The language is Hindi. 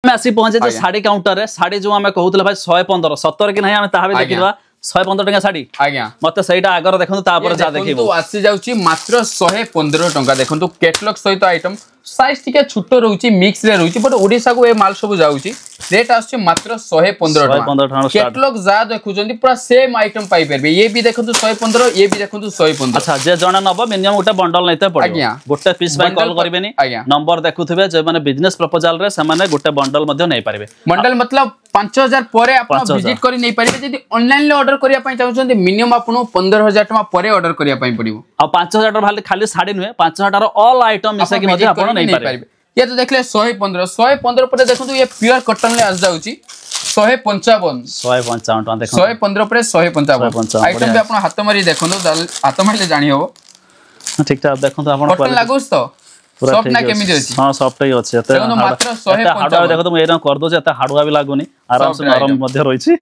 मैं आसी पहुंचे जे साड़ी काउंटर रे साड़ी जो हमें कहउतले भाई 115 70 कि नहीं हमें ताहा भी देखिबा 115 टका साड़ी आज्ञा मते सेटा आगर देखंतु तापर जा देखिबो तो आसी जाउची मात्र 115 टका देखंतु कैटलॉग सहित आइटम साइज टिके छोट रहउची मिक्स रे रहउची बट ओडिसा को ए माल सब जाउची रेट आछी मात्र 115 टका कैटलॉग जा देखुचंदी पूरा सेम आइटम पाई परबे ये भी देखंतु 115 ये भी देखंतु 115 अच्छा जे जणा नबो मिनिमम गोटे बंडल नैते पड़ो गोटे पीस बाय कॉल करबेनी नंबर देखुथबे जे माने बिजनेस प्रपोजल रे से माने गोटे बंडल मध्ये नै पारबे बंडल मतलब 5000 परे आपण विजिट करी नै पारबे जदी ऑनलाइन ले ऑर्डर करिया पई चाहउछंदी मिनिमम आपण 15000 टका परे ऑर्डर करिया पई पड़िबो आ 5000 टका खाली साड़ी नुहे 5000 टका ऑल आइटम मिसा कि मध्ये आपण नै पारबे ये तो देखले 115 पर देखंतु ये प्योर कॉटन ले आस जाउची 155 टका देखो 115 पर 155 आइटम भी आपण हाथ मारी देखंतु हाथ मारले जानि हो ठीक ठाक देखंतु आपण कॉटन लागुस तो सॉफ्ट ना केमिति अछि हां सॉफ्ट ही अछि मात्र 155 देखो तो ए कर दो जे हार्डवा भी लागुनी आराम से नरम मध्ये रहिछि।